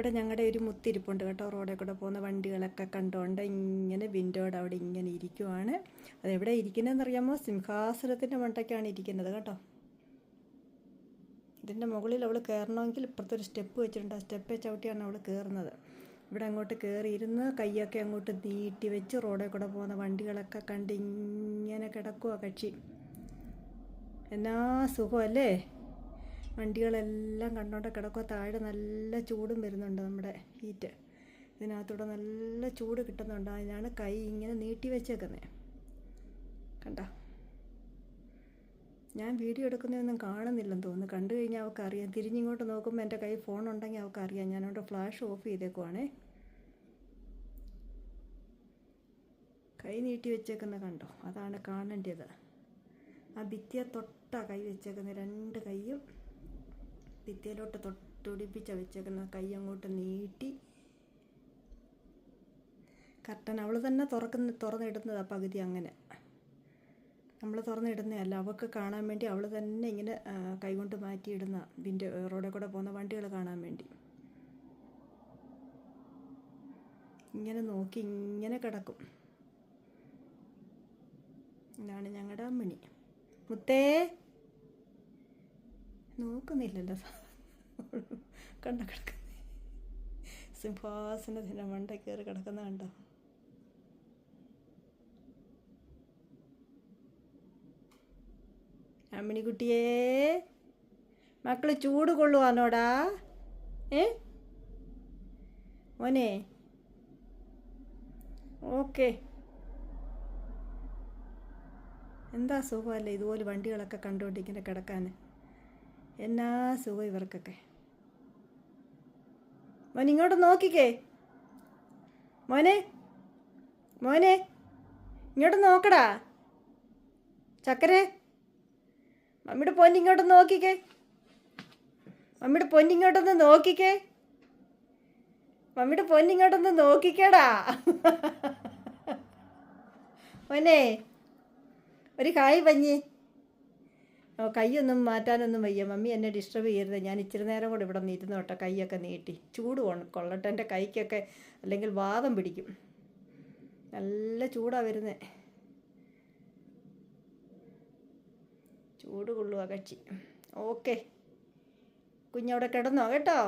ഇവിടെ ഞങ്ങളുടെ ഒരു മുത്തിരിപ്പുണ്ട് കേട്ടോ. റോഡിൽ കൂടെ പോകുന്ന വണ്ടികളൊക്കെ കണ്ടുകൊണ്ട് ഇങ്ങനെ വിൻഡോയുടെ അവിടെ ഇങ്ങനെ ഇരിക്കുവാണ്. അതെവിടെ ഇരിക്കുന്നതെന്ന് അറിയാമോ? സിംഹാസനത്തിൻ്റെ മണ്ടയ്ക്കാണ് ഇരിക്കുന്നത് കേട്ടോ. ഇതിൻ്റെ മുകളിൽ അവൾ കയറണമെങ്കിൽ ഇപ്പുറത്തൊരു സ്റ്റെപ്പ് വെച്ചിട്ടുണ്ട്. ആ സ്റ്റെപ്പ് ചവിട്ടിയാണ് അവൾ കയറുന്നത്. ഇവിടെ അങ്ങോട്ട് കയറിയിരുന്ന് കൈയൊക്കെ അങ്ങോട്ട് നീട്ടി വെച്ച് റോഡിൽ കൂടെ പോകുന്ന വണ്ടികളൊക്കെ കണ്ട് ഇങ്ങനെ കിടക്കുക കക്ഷി. എന്നാ സുഖമല്ലേ? വണ്ടികളെല്ലാം കണ്ടോണ്ട് കിടക്കുക. താഴെ നല്ല ചൂടും വരുന്നുണ്ട്, നമ്മുടെ ഹീറ്റ്. ഇതിനകത്തൂടെ നല്ല ചൂട് കിട്ടുന്നുണ്ട്. അതിനാണ് കൈ ഇങ്ങനെ നീട്ടി വെച്ചേക്കുന്നത്. കണ്ട, ഞാൻ വീഡിയോ എടുക്കുന്നതൊന്നും കാണുന്നില്ലെന്ന് തോന്നുന്നു. കണ്ടു കഴിഞ്ഞാൽ അവൾക്ക് അറിയാം. തിരിഞ്ഞിങ്ങോട്ട് നോക്കുമ്പോൾ എൻ്റെ കൈ ഫോണുണ്ടെങ്കിൽ അവൾക്ക് അറിയാം. ഞാനവിടെ ഫ്ലാഷ് ഓഫ് ചെയ്തേക്കുവാണേ. കൈ നീട്ടി വെച്ചേക്കുന്ന കണ്ടോ? അതാണ് കാണേണ്ടത്. ആ ഭിത്തിയെ തൊട്ടാ കൈ വെച്ചേക്കുന്നത്. രണ്ട് കൈയും ഭിത്തിയിലോട്ട് തൊട്ടുപിടിപ്പിച്ച വെച്ചേക്കുന്ന. കൈ അങ്ങോട്ട് നീട്ടി. കർട്ടൻ അവൾ തന്നെ തുറന്നിടുന്നതാണ് പകുതി. അങ്ങനെ നമ്മൾ തുറന്നിടുന്നതല്ല, അവൾക്ക് കാണാൻ വേണ്ടി അവൾ തന്നെ ഇങ്ങനെ കൈകൊണ്ട് മാറ്റിയിടുന്ന. ഇതിൻ്റെ റോഡിൽ കൂടെ പോകുന്ന വണ്ടികൾ കാണാൻ വേണ്ടി ഇങ്ങനെ നോക്കി ഇങ്ങനെ കിടക്കും. ഇതാണ് ഞങ്ങളുടെ അമ്മണി. മുത്തേ നോക്കുന്നില്ലല്ലോ, കണ്ട കിടക്കുന്ന സിംഹാസനത്തിൻ്റെ മണ്ട കയറി കിടക്കുന്ന കണ്ടോ? അമ്മിണിക്കുട്ടിയേ, മക്കള് ചൂട് കൊള്ളുവാനോടാ? മോനെ ഓക്കെ. എന്താ സുഖമല്ലേ ഇതുപോലെ വണ്ടികളൊക്കെ കണ്ടുകൊണ്ട് ഇങ്ങനെ കിടക്കാൻ? എന്നാ സുഖം ഇവർക്കൊക്കെ. മോൻ ഇങ്ങോട്ട് നോക്കിക്കേ. മോനെ മോനെ ഇങ്ങോട്ട് നോക്കടാ. ചക്കരെ, മമ്മിയുടെ പൊന്നിങ്ങോട്ടൊന്ന് നോക്കിക്കേ. മമ്മിയുടെ പൊന്നിങ്ങോട്ടൊന്ന് നോക്കിക്കേ. മമ്മിയുടെ പൊന്നിങ്ങോട്ടൊന്ന് നോക്കിക്കേടാ. മോനെ ഒരു കായ് പഞ്ഞി. കൈയൊന്നും മാറ്റാനൊന്നും വയ്യ. മമ്മി എന്നെ ഡിസ്റ്റർബ് ചെയ്യരുത്. ഞാൻ ഇച്ചിരി നേരം കൂടെ ഇവിടെ നിന്ന് ഇരുന്നു കേട്ടോ. കൈയൊക്കെ നീട്ടി. ചൂട് കൊള്ളട്ടെ എൻ്റെ കൈക്കൊക്കെ, അല്ലെങ്കിൽ വാദം പിടിക്കും. നല്ല ചൂടാണ് വരുന്നത്. ചൂട് കൊള്ളുക കക്ഷി. ഓക്കെ, കുഞ്ഞവിടെ കിടന്നോ കേട്ടോ.